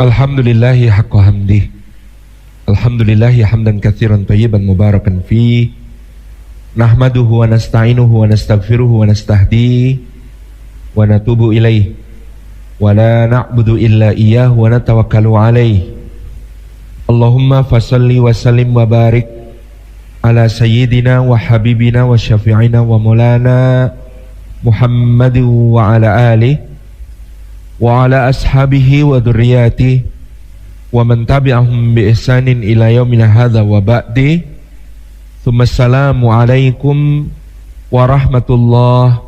Alhamdulillahi haqqa hamdih. Alhamdulillahi hamdan katsiran thayyiban mubarakan fi. Nahmaduhu wa nasta'inuhu wa nastaghfiruhu wa nastahdi wa natubu ilaih. Wa la na'budu illa iyyahu wa natawakkalu alaih. Allahumma fasalli wa sallim wa barik ala sayyidina wa habibina wa syafi'ina wa maulana Muhammadin wa ala alihi wa ala ashabihi wa dhurriyyatihi wa man tabi'ahum bi ihsanin ila yaumina hadza wa ba'di. Assalamu alaikum warahmatullahi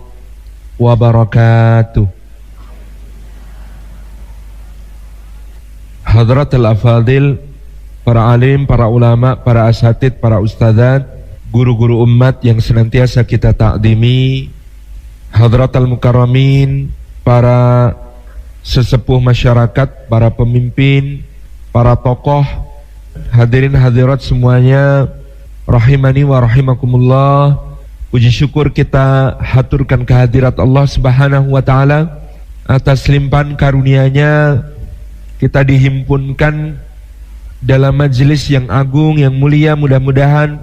wabarakatuh. Hadratul afadil, para alim, para ulama, para asatid, para ustadzat, guru-guru umat yang senantiasa kita takdimi, hadratul mukarramin, para sesepuh masyarakat, para pemimpin, para tokoh, hadirin hadirat semuanya, rahimani wa rahimakumullah. Puji syukur kita haturkan kehadirat Allah Subhanahu wa ta'ala atas limpahan karunia-Nya kita dihimpunkan dalam majelis yang agung, yang mulia. Mudah-mudahan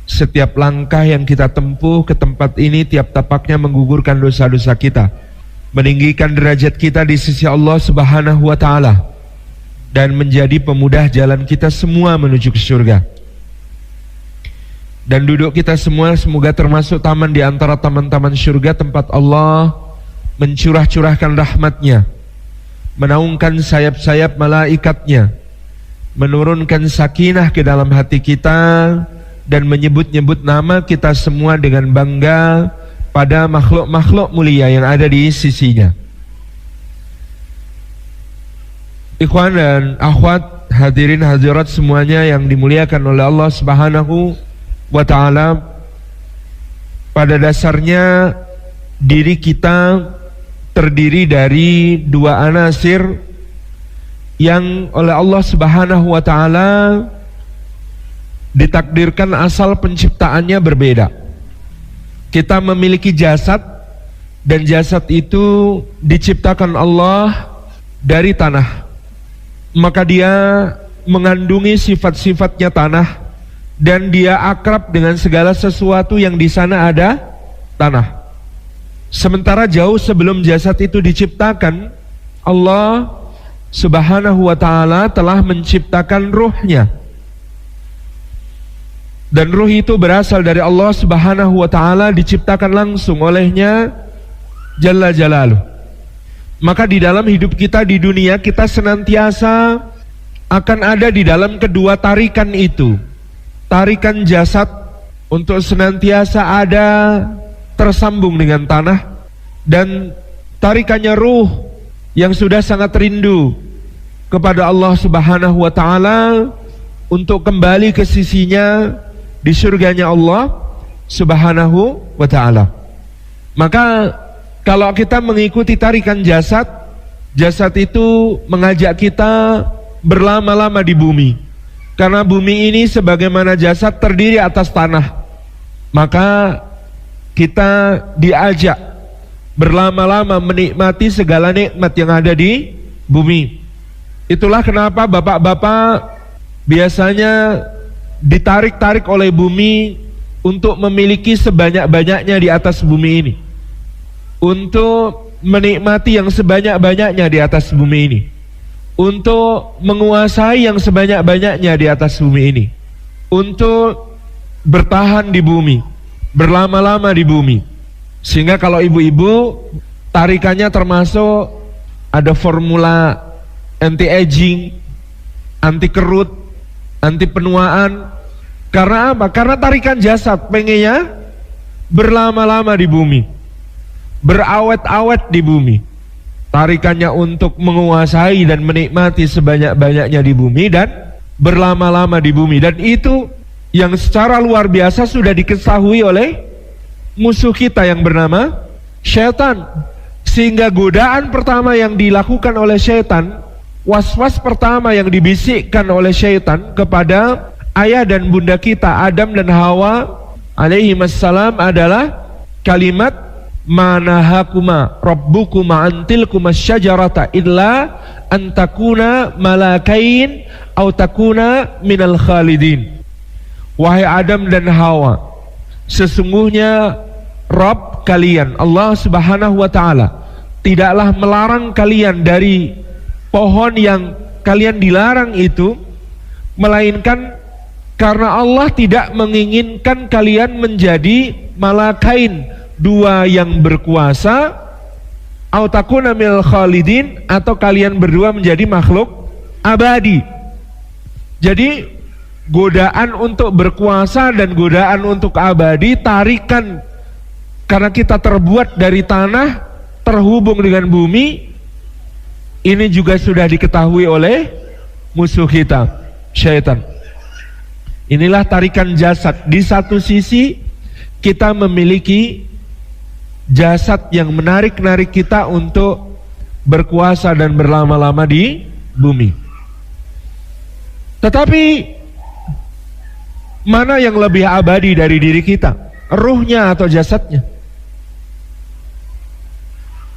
setiap langkah yang kita tempuh ke tempat ini, tiap tapaknya menggugurkan dosa-dosa kita, meninggikan derajat kita di sisi Allah Subhanahu wa ta'ala, dan menjadi pemudah jalan kita semua menuju ke surga. Dan duduk kita semua semoga termasuk taman di antara taman-taman surga, tempat Allah mencurah-curahkan rahmat-Nya, menaungkan sayap-sayap malaikatnya, menurunkan sakinah ke dalam hati kita, dan menyebut-nyebut nama kita semua dengan bangga pada makhluk-makhluk mulia yang ada di sisinya. Ikhwan dan akhwat, hadirin hadirat semuanya yang dimuliakan oleh Allah Subhanahu wa ta'ala, pada dasarnya diri kita terdiri dari dua anasir yang oleh Allah Subhanahu wa ta'ala ditakdirkan asal penciptaannya berbeda. Kita memiliki jasad, dan jasad itu diciptakan Allah dari tanah. Maka dia mengandungi sifat-sifatnya tanah, dan dia akrab dengan segala sesuatu yang di sana ada tanah. Sementara jauh sebelum jasad itu diciptakan, Allah Subhanahu wa ta'ala telah menciptakan ruhnya. Dan ruh itu berasal dari Allah Subhanahu wa ta'ala, diciptakan langsung olehnya Jalla Jalaluh. Maka di dalam hidup kita di dunia, kita senantiasa akan ada di dalam kedua tarikan itu. Tarikan jasad untuk senantiasa ada tersambung dengan tanah, dan tarikannya ruh yang sudah sangat rindu kepada Allah Subhanahu wa ta'ala untuk kembali ke sisinya di surganya Allah Subhanahu wa ta'ala. Maka kalau kita mengikuti tarikan jasad, jasad itu mengajak kita berlama-lama di bumi. Karena bumi ini sebagaimana jasad terdiri atas tanah, maka kita diajak berlama-lama menikmati segala nikmat yang ada di bumi. Itulah kenapa bapak-bapak biasanya ditarik-tarik oleh bumi untuk memiliki sebanyak-banyaknya di atas bumi ini, untuk menikmati yang sebanyak-banyaknya di atas bumi ini, untuk menguasai yang sebanyak-banyaknya di atas bumi ini, untuk bertahan di bumi, berlama-lama di bumi. Sehingga kalau ibu-ibu, tarikannya termasuk ada formula anti-aging, anti kerut, anti penuaan. Karena apa? Karena tarikan jasad pengennya berlama-lama di bumi, berawet-awet di bumi. Tarikannya untuk menguasai dan menikmati sebanyak-banyaknya di bumi dan berlama-lama di bumi. Dan itu yang secara luar biasa sudah diketahui oleh musuh kita yang bernama syaitan. Sehingga godaan pertama yang dilakukan oleh syaitan, was-was pertama yang dibisikkan oleh syaitan kepada ayah dan bunda kita Adam dan Hawa alaihi wassalam adalah kalimat manahakuma rabbukuma antilkuma syajarata illa antakuna malakain au takuna minal khalidin. Wahai Adam dan Hawa, sesungguhnya Rabb kalian, Allah Subhanahu wa ta'ala, tidaklah melarang kalian dari pohon yang kalian dilarang itu, melainkan karena Allah tidak menginginkan kalian menjadi malakain, dua yang berkuasa, au takuna minal khalidin, atau kalian berdua menjadi makhluk abadi. Jadi godaan untuk berkuasa dan godaan untuk abadi, tarikan karena kita terbuat dari tanah, terhubung dengan bumi, ini juga sudah diketahui oleh musuh kita, syaitan. Inilah tarikan jasad. Di satu sisi kita memiliki jasad yang menarik-narik kita untuk berkuasa dan berlama-lama di bumi. Tetapi mana yang lebih abadi dari diri kita? Ruhnya atau jasadnya?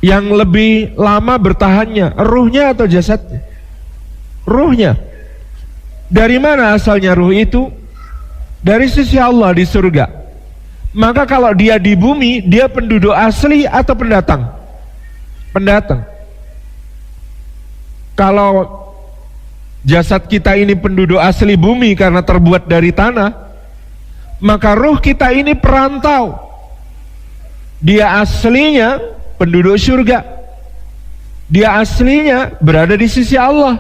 Yang lebih lama bertahannya, ruhnya atau jasadnya? Ruhnya. Dari mana asalnya ruh itu? Dari sisi Allah di surga. Maka kalau dia di bumi, dia penduduk asli atau pendatang? Pendatang. Kalau jasad kita ini penduduk asli bumi karena terbuat dari tanah, maka ruh kita ini perantau. Dia aslinya penduduk surga. Dia aslinya berada di sisi Allah.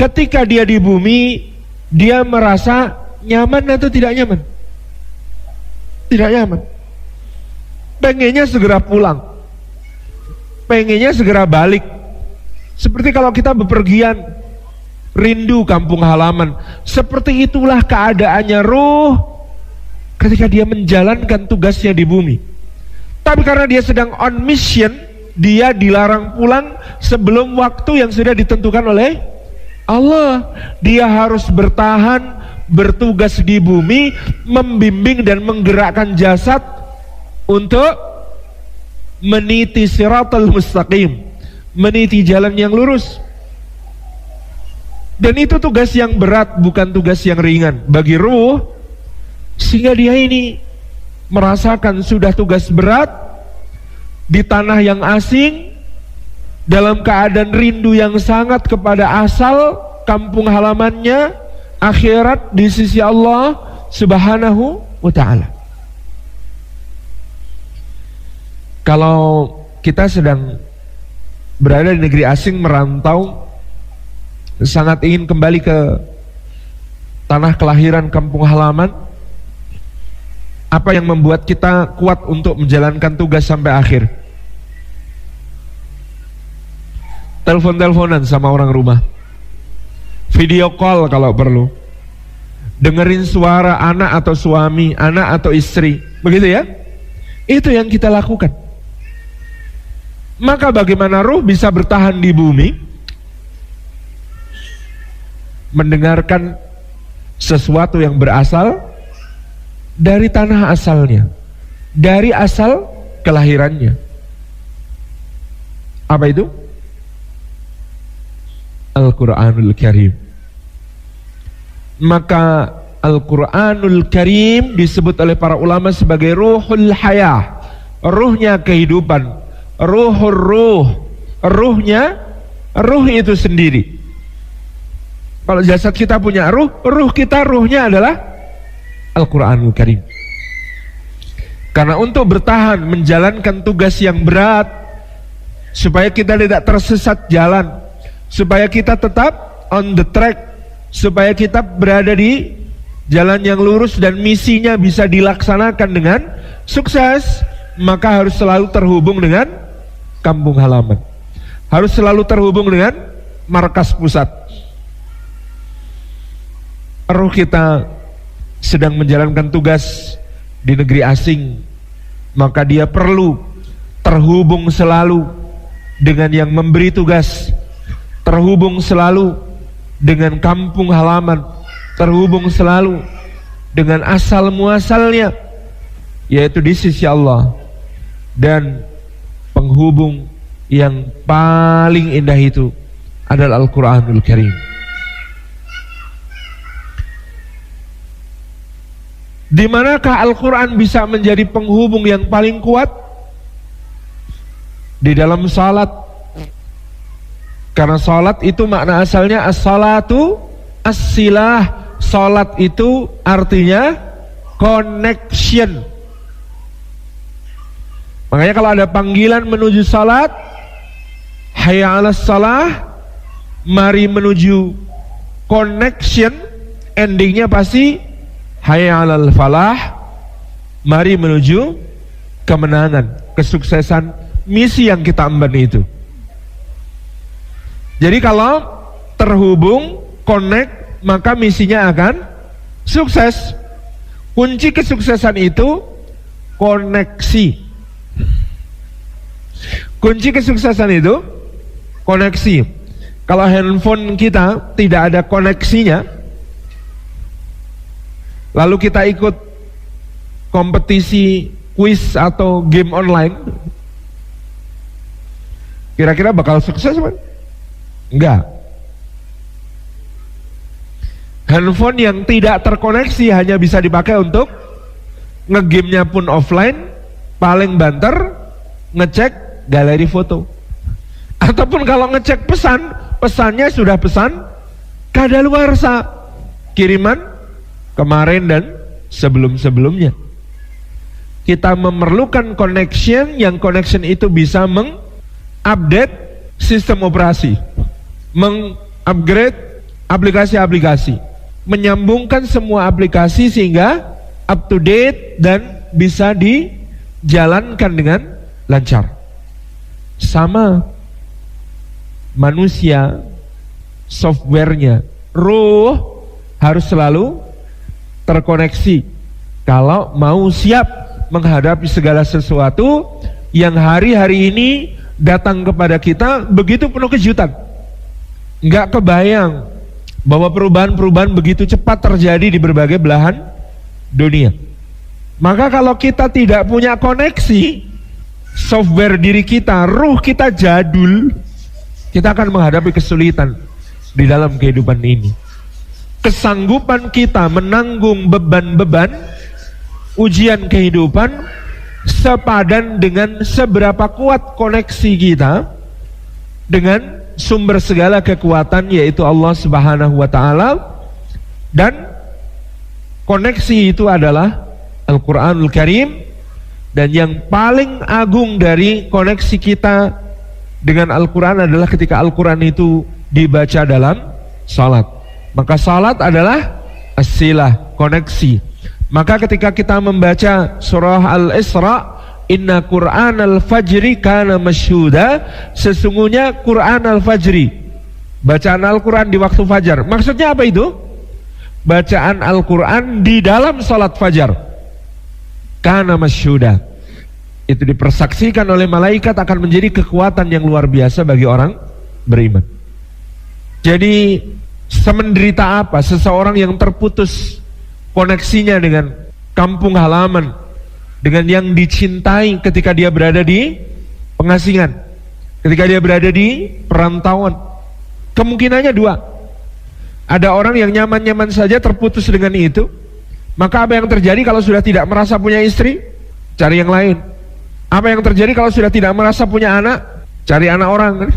Ketika dia di bumi, dia merasa nyaman atau tidak nyaman? Tidak nyaman. Pengennya segera pulang, pengennya segera balik. Seperti kalau kita bepergian, rindu kampung halaman. Seperti itulah keadaannya ruh ketika dia menjalankan tugasnya di bumi. Tapi karena dia sedang on mission, dia dilarang pulang sebelum waktu yang sudah ditentukan oleh Allah. Dia harus bertahan, bertugas di bumi, membimbing dan menggerakkan jasad untuk meniti siratal mustaqim, meniti jalan yang lurus. Dan itu tugas yang berat, bukan tugas yang ringan bagi ruh, sehingga dia ini merasakan sudah tugas berat di tanah yang asing, dalam keadaan rindu yang sangat kepada asal kampung halamannya, akhirat di sisi Allah Subhanahu wa ta'ala. Kalau kita sedang berada di negeri asing, merantau, sangat ingin kembali ke tanah kelahiran kampung halaman, apa yang membuat kita kuat untuk menjalankan tugas sampai akhir? Telepon-teleponan sama orang rumah, video call kalau perlu, dengerin suara anak atau suami, anak atau istri, begitu ya? Itu yang kita lakukan. Maka bagaimana ruh bisa bertahan di bumi? Mendengarkan sesuatu yang berasal dari tanah asalnya, dari asal kelahirannya. Apa itu? Al-Quranul Karim. Maka Al-Quranul Karim disebut oleh para ulama sebagai ruhul hayah, ruhnya kehidupan, ruhur ruh, ruhnya, ruh itu sendiri. Kalau jasad kita punya ruh, ruh kita ruhnya adalah Al-Quranul Karim. Karena untuk bertahan menjalankan tugas yang berat, supaya kita tidak tersesat jalan, supaya kita tetap on the track, supaya kita berada di jalan yang lurus dan misinya bisa dilaksanakan dengan sukses, maka harus selalu terhubung dengan kampung halaman, harus selalu terhubung dengan markas pusat. Ruh kita sedang menjalankan tugas di negeri asing, maka dia perlu terhubung selalu dengan yang memberi tugas, terhubung selalu dengan kampung halaman, terhubung selalu dengan asal muasalnya, yaitu di sisi Allah. Dan penghubung yang paling indah itu adalah Al-Quranul Karim. Di manakah Al-Quran bisa menjadi penghubung yang paling kuat? Di dalam salat. Karena salat itu makna asalnya as-salatu as-silah. Salat itu artinya connection. Makanya kalau ada panggilan menuju salat, hayya 'alas salah, mari menuju connection, endingnya pasti hayya 'alal falah, mari menuju kemenangan, kesuksesan misi yang kita emban itu. Jadi kalau terhubung, connect, maka misinya akan sukses. Kunci kesuksesan itu koneksi. Kunci kesuksesan itu koneksi. Kalau handphone kita tidak ada koneksinya, lalu kita ikut kompetisi kuis atau game online, kira-kira bakal sukses kan? Enggak. Handphone yang tidak terkoneksi hanya bisa dipakai untuk nge-game-nya pun offline, paling banter ngecek galeri foto. Ataupun kalau ngecek pesan, pesannya sudah pesan kadaluarsa, kiriman kemarin dan sebelum-sebelumnya. Kita memerlukan connection, yang connection itu bisa mengupdate sistem operasi, mengupgrade aplikasi-aplikasi, menyambungkan semua aplikasi sehingga up to date dan bisa dijalankan dengan lancar. Sama manusia, softwarenya, ruh harus selalu terkoneksi kalau mau siap menghadapi segala sesuatu yang hari-hari ini datang kepada kita begitu penuh kejutan. Nggak kebayang bahwa perubahan-perubahan begitu cepat terjadi di berbagai belahan dunia. Maka kalau kita tidak punya koneksi, software diri kita, ruh kita jadul, kita akan menghadapi kesulitan di dalam kehidupan ini. Kesanggupan kita menanggung beban-beban ujian kehidupan sepadan dengan seberapa kuat koneksi kita dengan sumber segala kekuatan, yaitu Allah Subhanahu wa Ta'ala. Dan koneksi itu adalah Al-Quranul Karim. Dan yang paling agung dari koneksi kita dengan Al-Quran adalah ketika Al-Quran itu dibaca dalam salat. Maka salat adalah as-silah, koneksi. Maka ketika kita membaca surah Al-Isra, Inna Qur'an al-Fajri kana masyhuda, sesungguhnya Quran al-Fajri, bacaan Al-Quran di waktu fajar. Maksudnya apa itu? Bacaan Al-Quran di dalam salat fajar. Kana masyhuda, itu dipersaksikan oleh malaikat akan menjadi kekuatan yang luar biasa bagi orang beriman. Jadi semenderita apa seseorang yang terputus koneksinya dengan kampung halaman, dengan yang dicintai ketika dia berada di pengasingan, ketika dia berada di perantauan. Kemungkinannya dua. Ada orang yang nyaman-nyaman saja terputus dengan itu. Maka apa yang terjadi kalau sudah tidak merasa punya istri? Cari yang lain. Apa yang terjadi kalau sudah tidak merasa punya anak? Cari anak orang.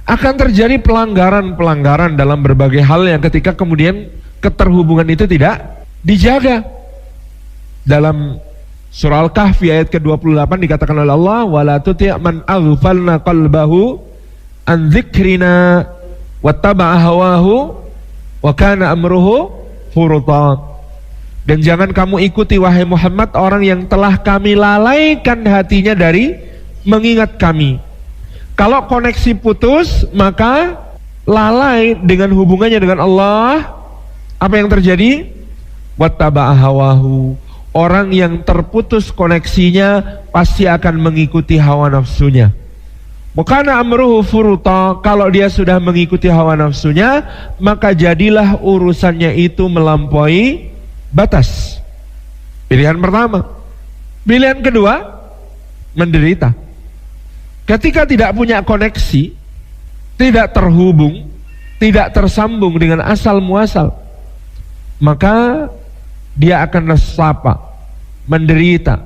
Akan terjadi pelanggaran-pelanggaran dalam berbagai hal yang ketika kemudian keterhubungan itu tidak dijaga. Dalam surah Al-Kahfi ayat ke-28 dikatakan oleh Allah, wala tuti' man aghfalna qalbahu an dzikrina wattaba'a hawahu wa kana amruhu furuta. Dan jangan kamu ikuti wahai Muhammad orang yang telah kami lalaikan hatinya dari mengingat kami. Kalau koneksi putus, maka lalai dengan hubungannya dengan Allah. Apa yang terjadi? Wattaba'a hawahu. Orang yang terputus koneksinya pasti akan mengikuti hawa nafsunya. Wakana amruhu furuta. Kalau dia sudah mengikuti hawa nafsunya, maka jadilah urusannya itu melampaui batas. Pilihan pertama. Pilihan kedua, menderita. Ketika tidak punya koneksi, tidak terhubung, tidak tersambung dengan asal muasal, maka dia akan resapa, menderita,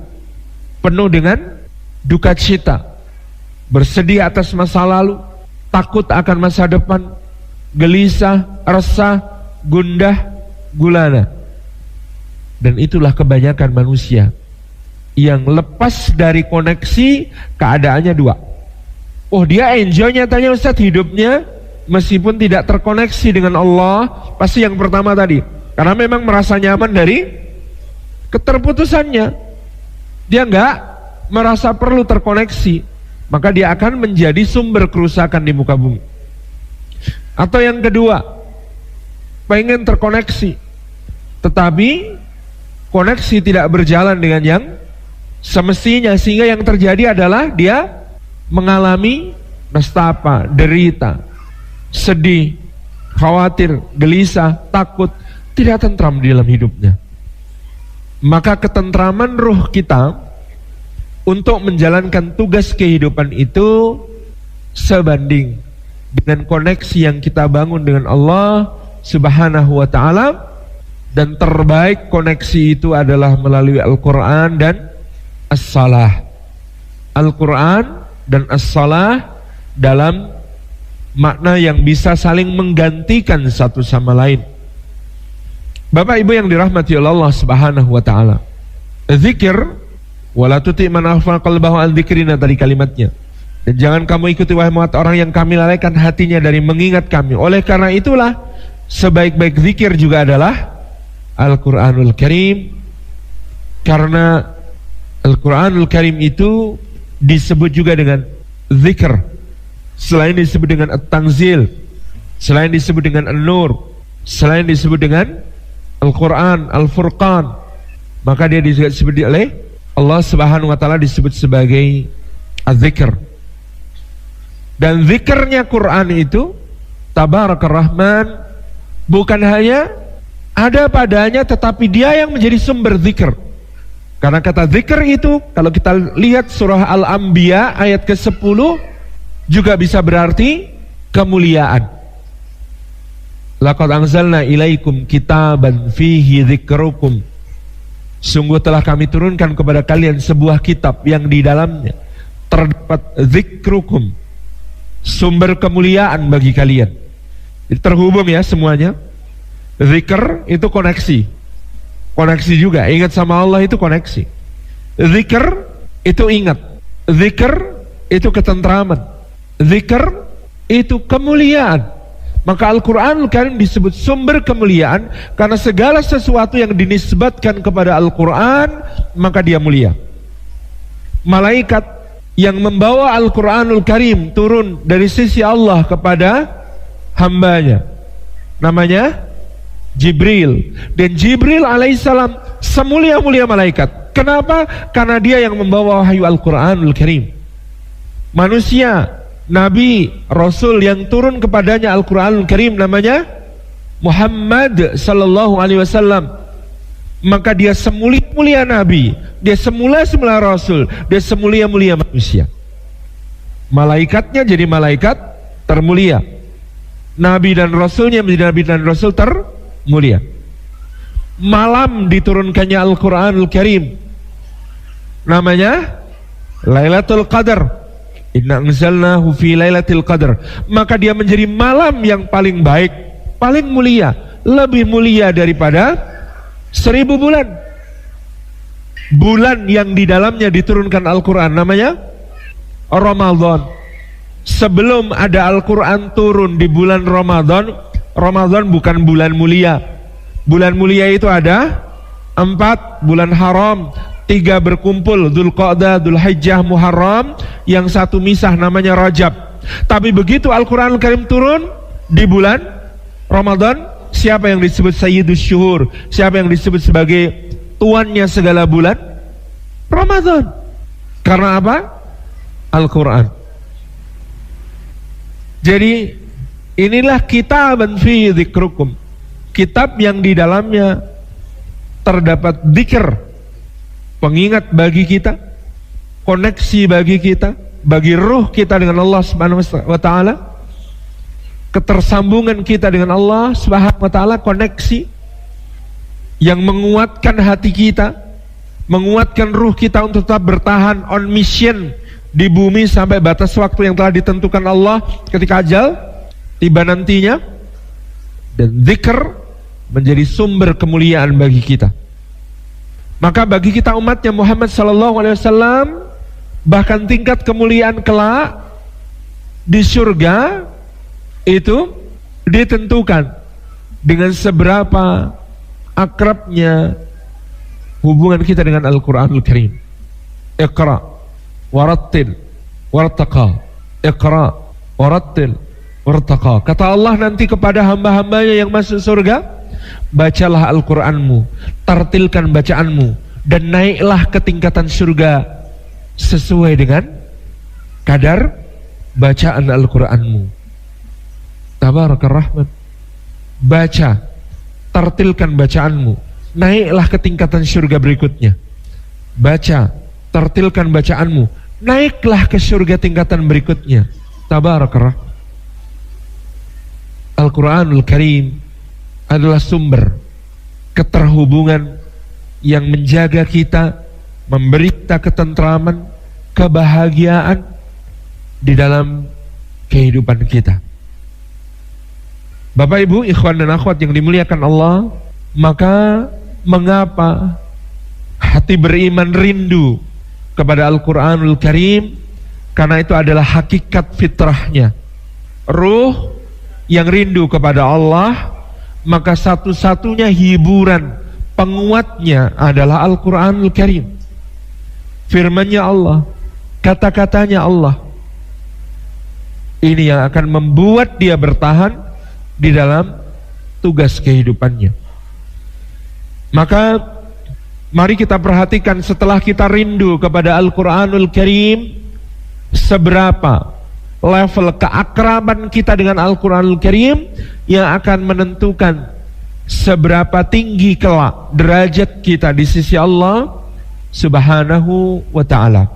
penuh dengan duka cita, bersedih atas masa lalu, takut akan masa depan, gelisah, resah, gundah, gulana. Dan itulah kebanyakan manusia yang lepas dari koneksi, keadaannya dua. Oh, dia enjoy nyatanya Ustadz hidupnya meskipun tidak terkoneksi dengan Allah. Pasti yang pertama tadi, karena memang merasa nyaman dari keterputusannya. Dia enggak merasa perlu terkoneksi, maka dia akan menjadi sumber kerusakan di muka bumi. Atau yang kedua, pengen terkoneksi, tetapi koneksi tidak berjalan dengan yang semestinya, sehingga yang terjadi adalah dia mengalami nestapa, derita, sedih, khawatir, gelisah, takut, tidak tentram di dalam hidupnya. Maka ketentraman ruh kita untuk menjalankan tugas kehidupan itu sebanding dengan koneksi yang kita bangun dengan Allah Subhanahu wa ta'ala. Dan terbaik koneksi itu adalah melalui Al-Quran dan As-Salah. Al-Quran dan As-Salah dalam makna yang bisa saling menggantikan satu sama lain. Bapak Ibu yang dirahmati oleh Allah Subhanahu wa ta'ala, zikir wala tuti man aghfala qalbahu an dzikrina, tadi kalimatnya. Dan jangan kamu ikuti wahai Muhammad orang yang kami lalaikan hatinya dari mengingat kami. Oleh karena itulah sebaik-baik zikir juga adalah Al-Quranul Karim. Karena Al-Quranul Karim itu disebut juga dengan zikr, selain disebut dengan At-Tanzil, selain disebut dengan An-Nur, selain disebut dengan Al-Quran, Al-Furqan, maka dia disebut oleh Allah Subhanahu wa ta'ala disebut sebagai Az-Zikr. Dan zikrnya Quran itu Tabarakar Rahman bukan hanya ada padanya, tetapi dia yang menjadi sumber zikr. Karena kata zikr itu kalau kita lihat surah Al-Anbiya ayat ke-10 juga bisa berarti kemuliaan. Laqad anzalna ilaikum kitaban fihi dzikrukum. Sungguh telah kami turunkan kepada kalian sebuah kitab yang di dalamnya terdapat dzikrukum, sumber kemuliaan bagi kalian. Jadi terhubung ya semuanya. Zikr itu koneksi. Koneksi juga, ingat sama Allah itu koneksi. Zikr itu ingat. Zikr itu ketentraman. Zikr itu kemuliaan. Maka Al-Quran Karim disebut sumber kemuliaan karena segala sesuatu yang dinisbatkan kepada Al-Quran maka dia mulia. Malaikat yang membawa Al-Quranul Karim turun dari sisi Allah kepada hambanya namanya Jibril. Dan Jibril alaihissalam semulia-mulia malaikat. Kenapa? Karena dia yang membawa wahyu Al-Quranul Karim. Manusia, Nabi, Rasul yang turun kepadanya Al-Quranul Karim namanya Muhammad sallallahu alaihi wasallam. Maka dia semulia-mulia Nabi, dia semulia-mulia Rasul, dia semulia-mulia manusia. Malaikatnya jadi malaikat termulia, Nabi dan Rasulnya menjadi Nabi dan Rasul termulia. Malam diturunkannya Al-Quranul Karim namanya Lailatul Qadar. Inna anzalnahu fi Lailatul Qadar. Maka dia menjadi malam yang paling baik, paling mulia, lebih mulia daripada 1000 bulan. Bulan yang di dalamnya diturunkan Al-Quran namanya Ramadan. Sebelum ada Al-Quran turun di bulan Ramadan, Ramadan bukan bulan mulia. Bulan mulia itu ada 4 bulan haram, 3 berkumpul, Dzulqa'dah, Dzulhijjah, Muharram, yang 1 misah namanya Rajab. Tapi begitu Al-Quran Al-Karim turun di bulan Ramadan, siapa yang disebut Sayyidus Syuhur? Siapa yang disebut sebagai tuannya segala bulan? Ramadan. Karena apa? Al-Quran. Jadi inilah kitaban fi dzikrukum, kitab yang di dalamnya terdapat dzikr, pengingat bagi kita, koneksi bagi kita, bagi ruh kita dengan Allah Subhanahu wa taala, ketersambungan kita dengan Allah Subhanahu wa taala, koneksi yang menguatkan hati kita, menguatkan ruh kita untuk tetap bertahan on mission di bumi sampai batas waktu yang telah ditentukan Allah ketika ajal tiba nantinya. Dan zikr menjadi sumber kemuliaan bagi kita. Maka bagi kita umatnya Muhammad sallallahu alaihi wasallam, bahkan tingkat kemuliaan kelak di surga itu ditentukan dengan seberapa akrabnya hubungan kita dengan Al-Quranul Karim. Iqra warattil wartaqa, Iqra warattil wartaqa. Kata Allah nanti kepada hamba-hambanya yang masuk surga, bacalah Al-Quranmu, tartilkan bacaanmu, dan naiklah ke tingkatan surga sesuai dengan kadar bacaan Al-Quranmu. Tabarakar Rahman. Baca, tartilkan bacaanmu, naiklah ke tingkatan surga berikutnya. Baca, tartilkan bacaanmu, naiklah ke surga tingkatan berikutnya. Tabarakar Rahman. Al-Quranul Karim adalah sumber keterhubungan yang menjaga kita, memberi kita ketentraman, kebahagiaan di dalam kehidupan kita. Bapak Ibu, ikhwan dan akhwat yang dimuliakan Allah, maka mengapa hati beriman rindu kepada Al-Quranul Karim? Karena itu adalah hakikat fitrahnya. Ruh yang rindu kepada Allah, maka satu-satunya hiburan penguatnya adalah Al-Quranul Karim. Firman-Nya Allah, kata-katanya Allah. Ini yang akan membuat dia bertahan di dalam tugas kehidupannya. Maka mari kita perhatikan, setelah kita rindu kepada Al-Quranul Karim, seberapa level keakraban kita dengan Al-Quranul Karim yang akan menentukan seberapa tinggi kelak derajat kita di sisi Allah Subhanahu wa ta'ala.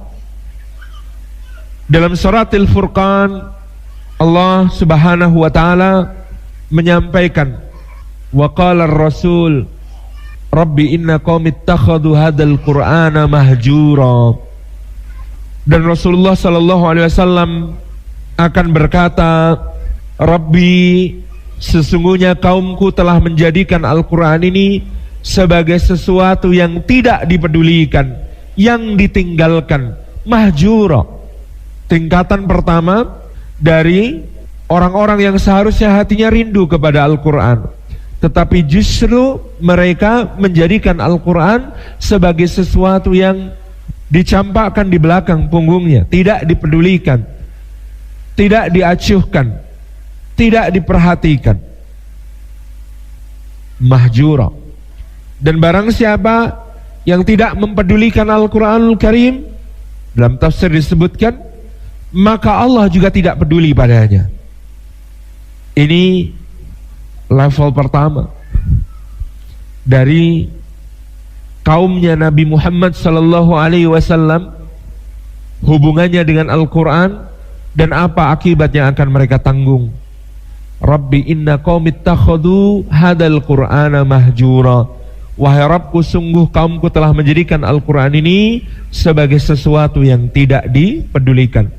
Dalam surat Al-Furqan, Allah Subhanahu wa ta'ala menyampaikan, wa qala ar-rasul rabbi inna qaumi ittakhadhu hadzal qur'ana mahjura. Dan Rasulullah sallallahu alaihi wasallam akan berkata, Rabbi, sesungguhnya kaumku telah menjadikan Al-Quran ini sebagai sesuatu yang tidak dipedulikan, yang ditinggalkan, mahjura. Tingkatan pertama dari orang-orang yang seharusnya hatinya rindu kepada Al-Quran, tetapi justru mereka menjadikan Al-Quran sebagai sesuatu yang dicampakkan di belakang punggungnya, tidak dipedulikan, tidak diacuhkan, tidak diperhatikan. Mahjura. Dan barang siapa yang tidak mempedulikan Al-Quranul Karim, dalam tafsir disebutkan, maka Allah juga tidak peduli padanya. Ini level pertama dari kaumnya Nabi Muhammad sallallahu alaihi wasallam, hubungannya dengan Al-Quran dan apa akibat yang akan mereka tanggung. Rabbi inna qaumi ittakhadhu hadzal qur'ana mahjura. Wahai Rabbku, sungguh kaumku telah menjadikan Al-Quran ini sebagai sesuatu yang tidak dipedulikan.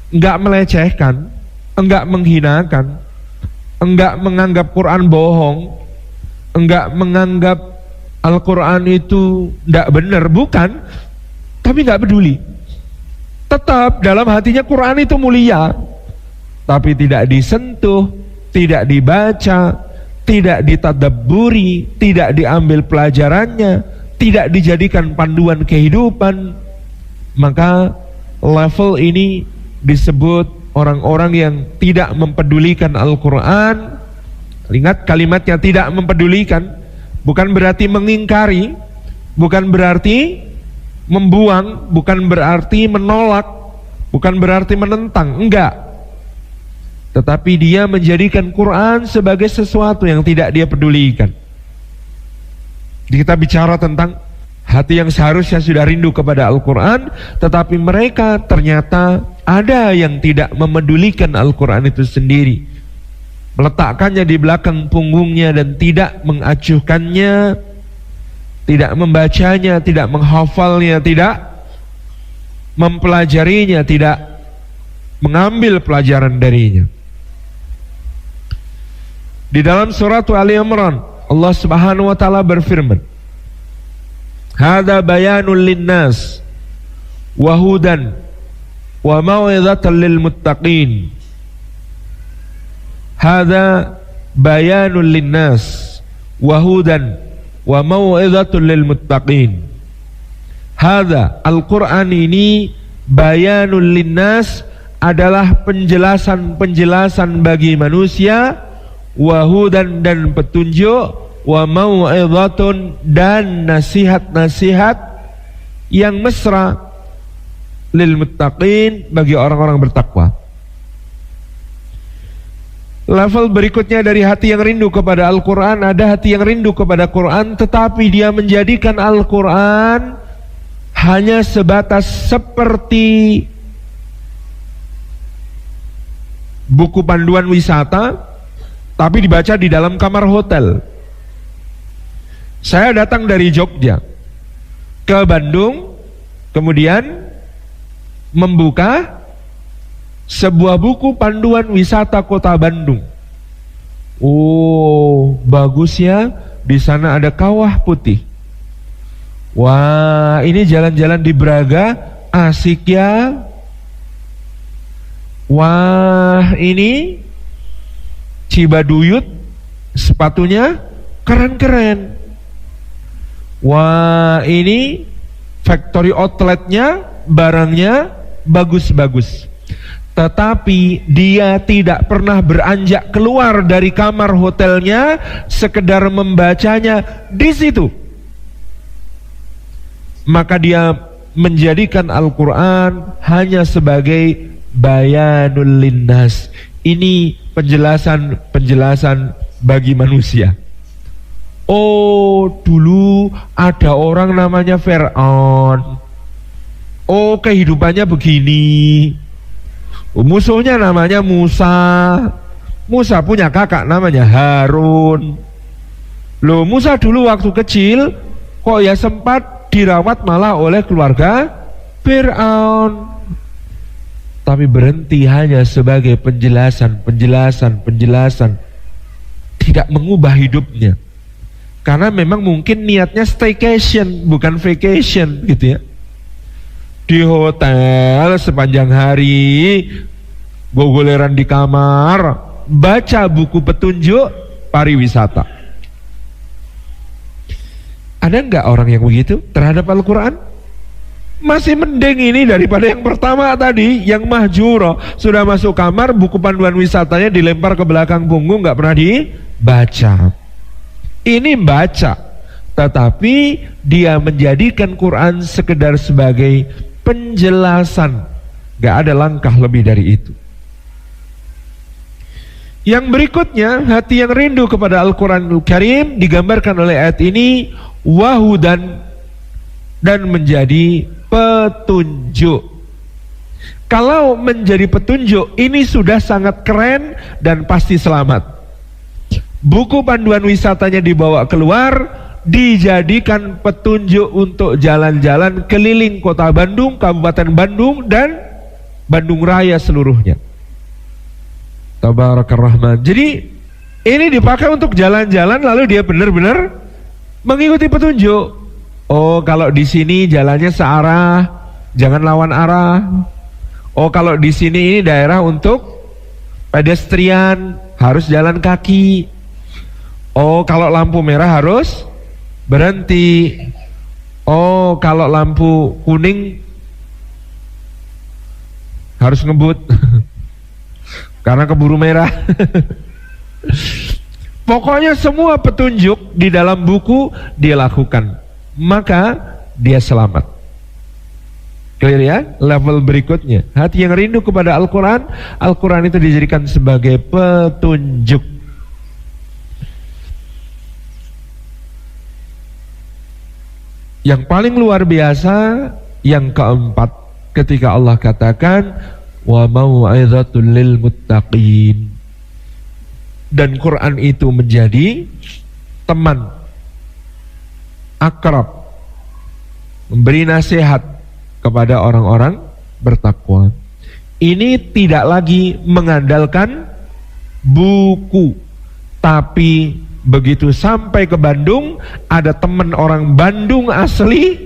Enggak melecehkan, enggak menghinakan, enggak menganggap Quran bohong, enggak menganggap Al-Quran itu enggak benar, bukan, tapi enggak peduli. Tetap dalam hatinya Quran itu mulia, tapi tidak disentuh, tidak dibaca, tidak ditadabburi, tidak diambil pelajarannya, tidak dijadikan panduan kehidupan. Maka level ini disebut orang-orang yang tidak mempedulikan Al-Quran. Ingat kalimatnya, tidak mempedulikan, bukan berarti mengingkari, bukan berarti membuang, bukan berarti menolak, bukan berarti menentang, enggak. Tetapi dia menjadikan Quran sebagai sesuatu yang tidak dia pedulikan. Kita bicara tentang Hati yang seharusnya sudah rindu kepada Al-Quran, tetapi mereka ternyata ada yang tidak memedulikan Al-Quran itu sendiri, meletakkannya di belakang punggungnya dan tidak mengacuhkannya, tidak membacanya, tidak menghafalnya, tidak mempelajarinya, tidak mengambil pelajaran darinya. Di dalam surat Ali Imran, Allah Subhanahu wa taala berfirman, "Hada bayanul linnas wa hudan wa mau'izatan lil muttaqin." Hada bayanul linnas wa hudan wa mau'izatan lil muttaqin. Hada Al-Quran ini bayanul linnas, adalah penjelasan-penjelasan bagi manusia, wahudan dan petunjuk, wa mau'izatun dan nasihat-nasihat yang mesra, lil muttaqin bagi orang-orang bertakwa. Level berikutnya dari hati yang rindu kepada Al-Quran, ada hati yang rindu kepada Quran tetapi dia menjadikan Al-Quran hanya sebatas seperti buku panduan wisata, tapi dibaca di dalam kamar hotel. Saya datang dari Jogja ke Bandung, kemudian membuka sebuah buku panduan wisata kota Bandung. Oh, bagus ya, di sana ada kawah putih. Wah, ini jalan-jalan di Braga, asik ya. Wah, ini Cibaduyut, sepatunya keren-keren. Wah, ini factory outletnya, barangnya bagus-bagus. Tetapi dia tidak pernah beranjak keluar dari kamar hotelnya, sekedar membacanya di situ. Maka dia menjadikan Al-Quran hanya sebagai bayanul linnas. Ini penjelasan-penjelasan bagi manusia. Oh, dulu ada orang namanya Fir'aun. Oh, kehidupannya begini. Musuhnya namanya Musa. Musa punya kakak namanya Harun. Loh, Musa dulu waktu kecil kok ya sempat dirawat malah oleh keluarga Fir'aun. Tapi berhenti hanya sebagai penjelasan. Tidak mengubah hidupnya. Karena memang mungkin niatnya staycation, bukan vacation gitu ya. Di hotel sepanjang hari, gogoleran di kamar, baca buku petunjuk pariwisata. Ada enggak orang yang begitu terhadap Al-Quran? Masih mending ini daripada yang pertama tadi, yang mahjuro. Sudah masuk kamar, buku panduan wisatanya dilempar ke belakang punggung, enggak pernah dibaca. Ini baca, tetapi dia menjadikan Quran sekedar sebagai penjelasan, gak ada langkah lebih dari itu. Yang berikutnya, hati yang rindu kepada Al-Quranul Karim digambarkan oleh ayat ini, wahudan, dan menjadi petunjuk. Kalau menjadi petunjuk, ini sudah sangat keren dan pasti selamat. Buku panduan wisatanya dibawa keluar, dijadikan petunjuk untuk jalan-jalan keliling kota Bandung, Kabupaten Bandung, dan Bandung Raya seluruhnya. Tabarakar Rahman. Jadi ini dipakai untuk jalan-jalan, lalu dia benar-benar mengikuti petunjuk. Oh, kalau di sini jalannya searah, jangan lawan arah. Oh, kalau di sini ini daerah untuk pedestrian, harus jalan kaki. Oh, kalau lampu merah harus berhenti. Oh, kalau lampu kuning harus ngebut karena keburu merah. Pokoknya semua petunjuk di dalam buku dia lakukan, maka dia selamat. Clear ya? Level berikutnya, hati yang rindu kepada Al-Quran, Al-Quran itu dijadikan sebagai petunjuk. Yang paling luar biasa yang keempat, ketika Allah katakan wa mau'izatul lil muttaqin. Dan Quran itu menjadi teman akrab, memberi nasihat kepada orang-orang bertakwa. Ini tidak lagi mengandalkan buku, tapi begitu sampai ke Bandung, ada teman orang Bandung asli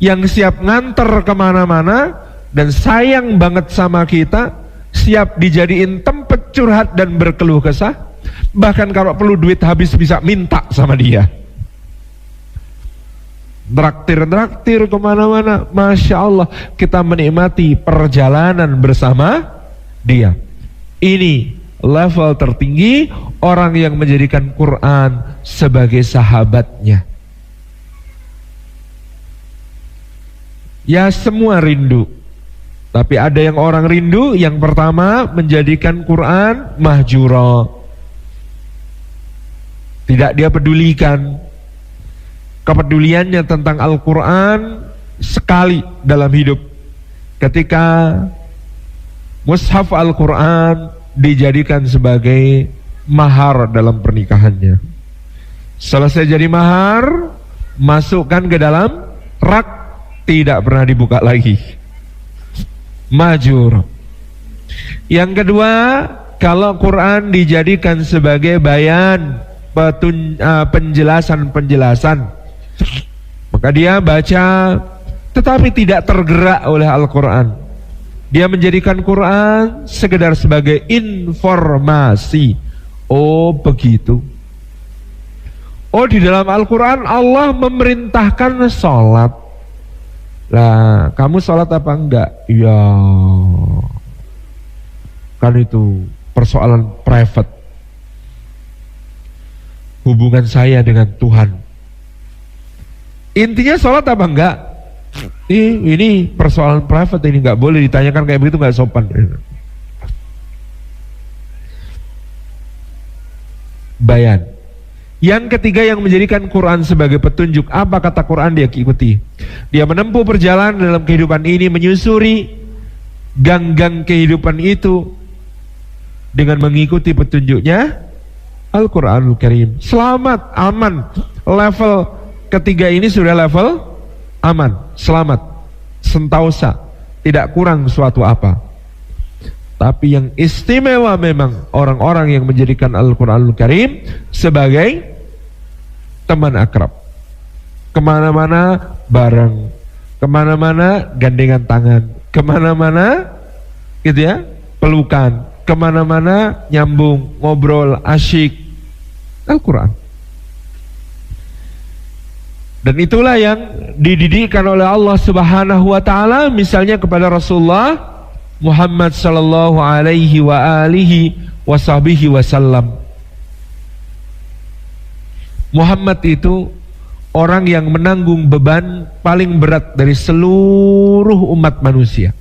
yang siap nganter kemana-mana dan sayang banget sama kita, siap dijadiin tempat curhat dan berkeluh kesah. Bahkan kalau perlu duit habis bisa minta sama dia. Traktir kemana-mana, Masya Allah, kita menikmati perjalanan bersama dia. Ini level tertinggi orang yang menjadikan Quran sebagai sahabatnya. Ya, semua rindu, tapi ada yang orang rindu. Yang pertama, menjadikan Quran mahjura, tidak dia pedulikan. Kepeduliannya tentang Al-Quran sekali dalam hidup, ketika mushaf Al-Quran dijadikan sebagai mahar dalam pernikahannya. Selesai jadi mahar, masukkan ke dalam rak, tidak pernah dibuka lagi. Majur. Yang kedua, kalau Quran dijadikan sebagai bayan, penjelasan-penjelasan, maka dia baca tetapi tidak tergerak oleh Al-Quran. Dia menjadikan Quran sekedar sebagai informasi. Oh begitu. Oh, di dalam Al-Quran Allah memerintahkan sholat. Lah, kamu sholat apa enggak? Ya, kan itu persoalan private, hubungan saya dengan Tuhan. Intinya sholat apa enggak? Ini persoalan private, ini enggak boleh ditanyakan kayak begitu, enggak sopan. Bayan. Yang ketiga yang menjadikan Quran sebagai petunjuk, apa kata Quran dia ikuti. Dia menempuh perjalanan dalam kehidupan ini, menyusuri gang-gang kehidupan itu dengan mengikuti petunjuknya Al-Quranul Karim. Selamat, aman. Level ketiga ini sudah level aman, selamat, sentausa, tidak kurang suatu apa. Tapi yang istimewa memang orang-orang yang menjadikan Al-Quranul Karim sebagai teman akrab. Kemana-mana bareng, kemana-mana gandengan tangan, kemana-mana gitu ya, pelukan, kemana-mana nyambung, ngobrol, asyik. Al-Quran. Dan itulah yang dididikkan oleh Allah Subhanahu wa taala, misalnya kepada Rasulullah Muhammad sallallahu alaihi wa alihi wasahbihi wasallam. Muhammad itu orang yang menanggung beban paling berat dari seluruh umat manusia.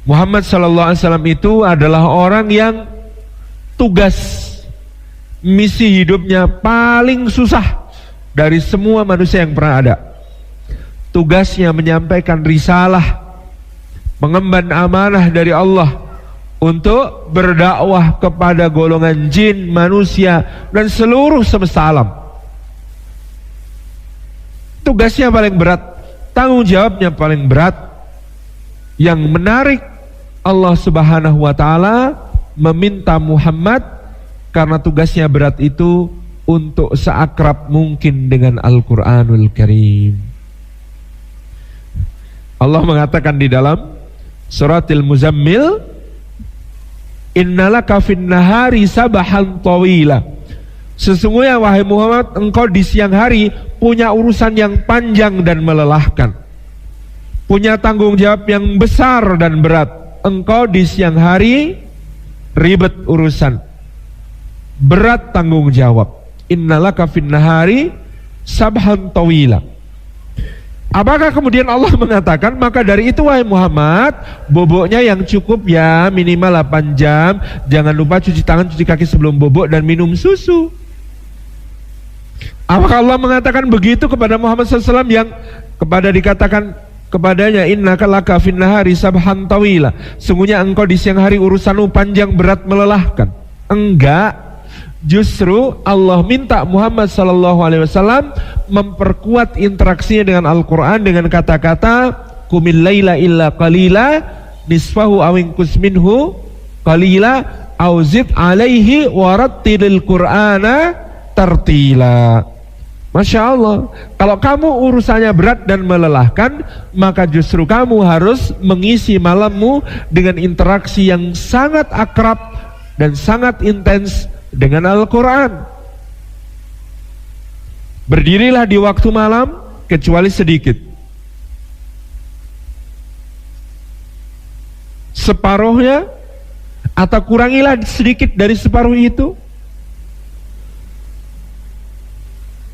Muhammad sallallahu alaihi wasallam itu adalah orang yang tugas misi hidupnya paling susah dari semua manusia yang pernah ada. Tugasnya menyampaikan risalah, mengemban amanah dari Allah untuk berdakwah kepada golongan jin, manusia, dan seluruh semesta alam. Tugasnya paling berat, tanggung jawabnya paling berat. Yang menarik, Allah Subhanahu wa taala meminta Muhammad, karena tugasnya berat itu, untuk seakrab mungkin dengan Al-Quranul Karim. Allah mengatakan di dalam suratil Muzammil, innalaka fin nahari sabahan tawila. Sesungguhnya wahai Muhammad, engkau di siang hari punya urusan yang panjang dan melelahkan, punya tanggung jawab yang besar dan berat. Engkau di siang hari ribet urusan, berat tanggung jawab. Innalaka fin nahari sabhan tawila. Apakah kemudian Allah mengatakan, maka dari itu wahai Muhammad, boboknya yang cukup ya, minimal 8 jam. Jangan lupa cuci tangan, cuci kaki sebelum bobok, dan minum susu. Apakah Allah mengatakan begitu kepada Muhammad SAW yang kepada dikatakan kepadanya, innaka laka fin nahari sabhan tawila, sungguhnya engkau di siang hari urusanmu panjang berat melelahkan? Enggak, justru Allah minta Muhammad SAW memperkuat interaksinya dengan Al-Quran dengan kata-kata qumil laila illa qalila nisfahu awinkus minhu qalila auzid alaihi warattilil qur'ana tartila. Masya Allah, kalau kamu urusannya berat dan melelahkan, maka justru kamu harus mengisi malammu dengan interaksi yang sangat akrab dan sangat intens dengan Al-Quran. Berdirilah di waktu malam kecuali sedikit, separuhnya atau kurangilah sedikit dari separuh itu,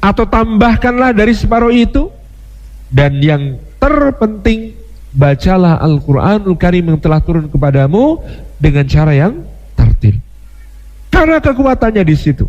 atau tambahkanlah dari separuh itu. Dan yang terpenting, bacalah Al-Quranul Karim yang telah turun kepadamu dengan cara yang tartil, karena kekuatannya di situ.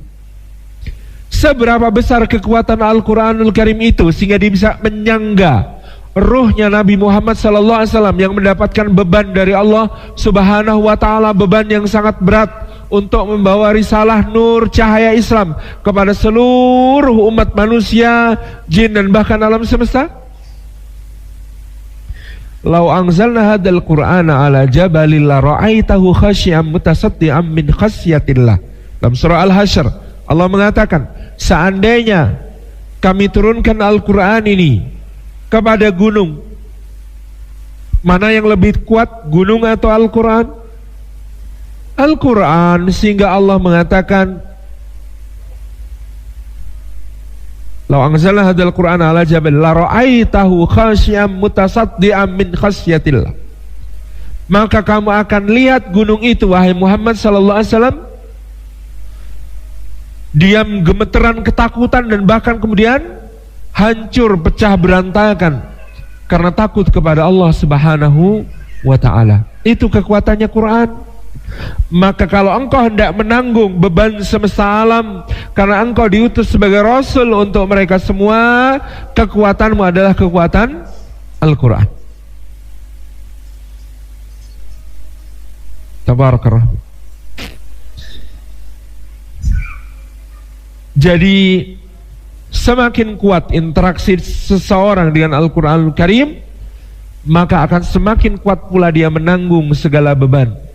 Seberapa besar kekuatan Al-Quranul Karim itu sehingga dia bisa menyangga ruhnya Nabi Muhammad SAW yang mendapatkan beban dari Allah Subhanahu wa Ta'ala, beban yang sangat berat untuk membawa risalah nur cahaya Islam kepada seluruh umat manusia, jin dan bahkan alam semesta. Lau anzalna hadzal qur'ana ala jabalin la ra'aitahu khasyi'an mutasaddian min khasyatillah. Dalam surah Al-Hasyr Allah mengatakan, seandainya kami turunkan Al-Quran ini kepada gunung, mana yang lebih kuat, gunung atau Al-Quran? Al-Quran, sehingga Allah mengatakan, "Lau anzalna hadzal Qur'ana ala jabal la ra'aitahu khasyi'an mutasaddian min khasyatillah." Maka kamu akan lihat gunung itu, wahai Muhammad sallallahu alaihi wasallam, diam gemeteran ketakutan dan bahkan kemudian hancur, pecah berantakan karena takut kepada Allah Subhanahu wa Ta'ala. Itu kekuatannya Quran. Maka kalau engkau hendak menanggung beban semesta alam karena engkau diutus sebagai Rasul untuk mereka semua, kekuatanmu adalah kekuatan Al-Quran. Tabarakallah. Jadi semakin kuat interaksi seseorang dengan Al-Quranul Karim, maka akan semakin kuat pula dia menanggung segala beban.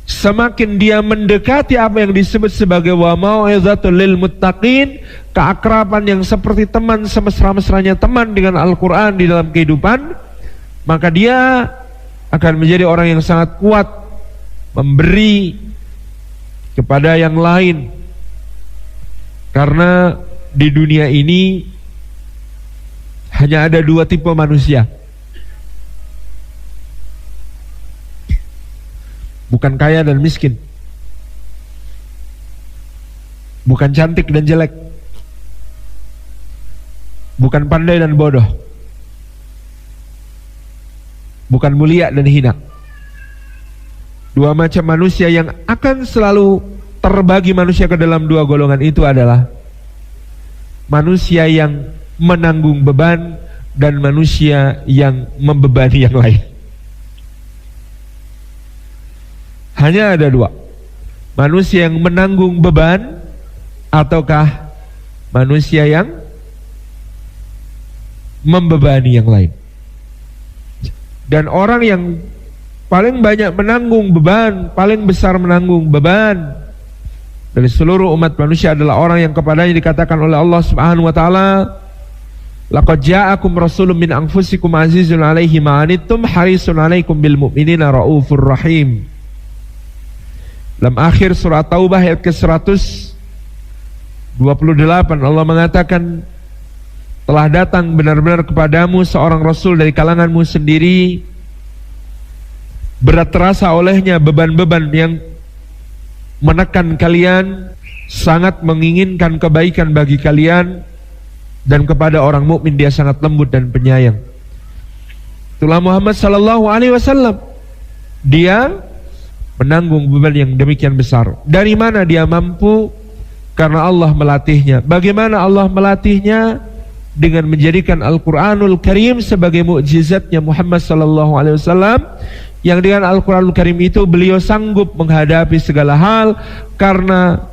Semakin dia mendekati apa yang disebut sebagai wa mau'izatul lil muttaqin, keakraban yang seperti teman semesra-mesranya teman dengan Al-Quran di dalam kehidupan, maka dia akan menjadi orang yang sangat kuat memberi kepada yang lain. Karena di dunia ini hanya ada dua tipe manusia, bukan kaya dan miskin, bukan cantik dan jelek, bukan pandai dan bodoh, bukan mulia dan hina. Dua macam manusia yang akan selalu terbagi manusia ke dalam dua golongan itu adalah manusia yang menanggung beban dan manusia yang membebani yang lain. Hanya ada dua, manusia yang menanggung beban ataukah manusia yang membebani yang lain. Dan orang yang paling banyak menanggung beban, paling besar menanggung beban dari seluruh umat manusia adalah orang yang kepadanya dikatakan oleh Allah Subhanahu wa Ta'ala, laqad ja'akum rasulun min anfusikum azizun 'alaihi ma 'anittum harisun 'alaikum bil mu'minina raufur rahim. Dalam akhir surah Taubah ayat ke-128 Allah mengatakan, telah datang benar-benar kepadamu seorang rasul dari kalanganmu sendiri, berat terasa olehnya beban-beban yang menekan kalian, sangat menginginkan kebaikan bagi kalian, dan kepada orang mukmin dia sangat lembut dan penyayang. Itulah Muhammad sallallahu alaihi wasallam. Dia menanggung beban yang demikian besar. Dari mana dia mampu? Karena Allah melatihnya. Bagaimana Allah melatihnya? Dengan menjadikan Al-Quranul Karim sebagai mukjizatnya Muhammad sallallahu alaihi wasallam, yang dengan Al-Quranul Karim itu beliau sanggup menghadapi segala hal karena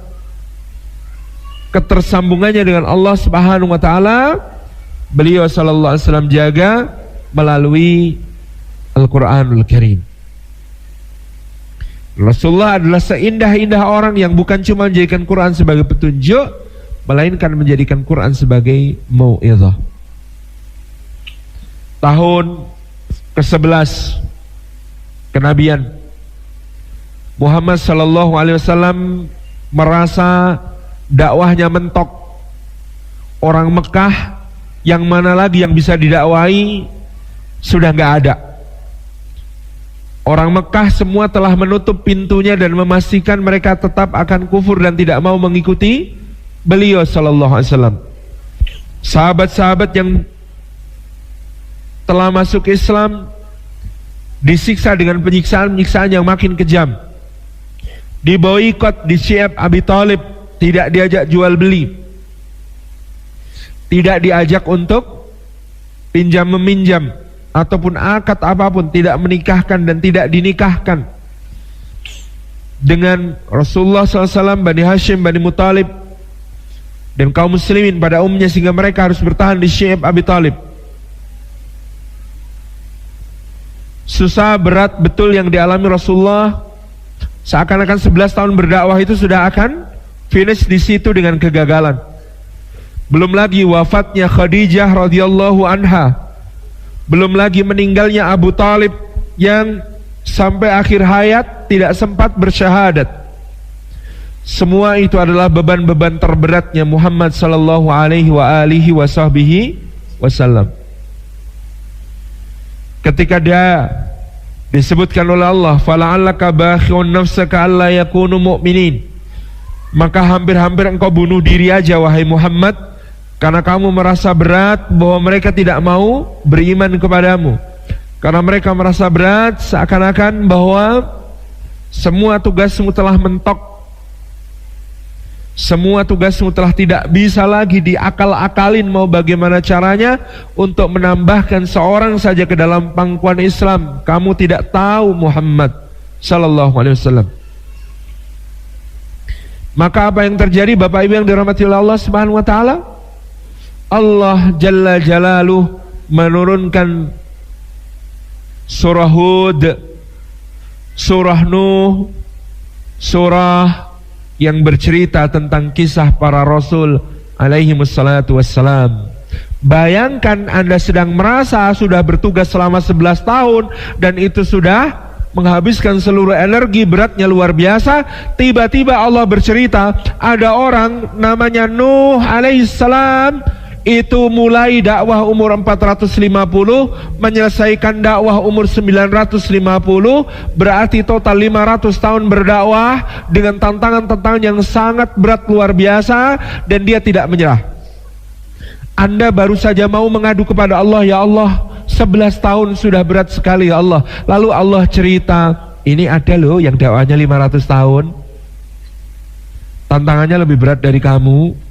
ketersambungannya dengan Allah Subhanahu wa taala. Beliau sallallahu alaihi wasallam jaga melalui Al-Quranul Karim. Rasulullah adalah seindah-indah orang yang bukan cuma menjadikan Quran sebagai petunjuk, melainkan menjadikan Quran sebagai mau'izah. Tahun ke-11 kenabian, Muhammad sallallahu alaihi wasallam merasa dakwahnya mentok. Orang Mekah yang mana lagi yang bisa didakwai sudah nggak ada. Orang Mekah semua telah menutup pintunya dan memastikan mereka tetap akan kufur dan tidak mau mengikuti beliau sallallahu alaihi wasallam. Sahabat-sahabat yang telah masuk Islam disiksa dengan penyiksaan-penyiksaan yang makin kejam. Diboikot di Syekh Abi Thalib, tidak diajak jual beli, tidak diajak untuk pinjam meminjam ataupun akad apapun, tidak menikahkan dan tidak dinikahkan dengan Rasulullah SAW, Bani Hashim, Bani Muthalib dan kaum muslimin pada umumnya, sehingga mereka harus bertahan di Syekh Abi Thalib. Susah berat betul yang dialami Rasulullah. Seakan-akan 11 tahun berdakwah itu sudah akan finish di situ dengan kegagalan. Belum lagi wafatnya Khadijah radhiyallahu anha, belum lagi meninggalnya Abu Thalib yang sampai akhir hayat tidak sempat bersyahadat. Semua itu adalah beban-beban terberatnya Muhammad sallallahu alaihi wasallam. Ketika dia disebutkan oleh Allah, fala'allaka bakhi'un nafsaka alla yakunu mu'minin, maka hampir-hampir engkau bunuh diri aja wahai Muhammad, karena kamu merasa berat bahwa mereka tidak mau beriman kepadamu, karena mereka merasa berat seakan-akan bahwa semua tugasmu telah mentok, semua tugasmu telah tidak bisa lagi diakal-akalin mau bagaimana caranya untuk menambahkan seorang saja ke dalam pangkuan Islam. Kamu tidak tahu Muhammad sallallahu alaihi wasallam. Maka apa yang terjadi Bapak Ibu yang dirahmati oleh Allah Subhanahu wa taala? Allah Jalla Jalaluh menurunkan surah Hud, surah Nuh, surah yang bercerita tentang kisah para Rasul alaihi wassalatu wassalam. Bayangkan Anda sedang merasa sudah bertugas selama 11 tahun dan itu sudah menghabiskan seluruh energi, beratnya luar biasa. Tiba-tiba Allah bercerita ada orang namanya Nuh alaihissalam, itu mulai dakwah umur 450, menyelesaikan dakwah umur 950, berarti total 500 tahun berdakwah dengan tantangan-tantangan yang sangat berat luar biasa, dan dia tidak menyerah. Anda baru saja mau mengadu kepada Allah, ya Allah 11 tahun sudah berat sekali ya Allah. Lalu Allah cerita, ini ada loh yang dakwahnya 500 tahun, tantangannya lebih berat dari kamu.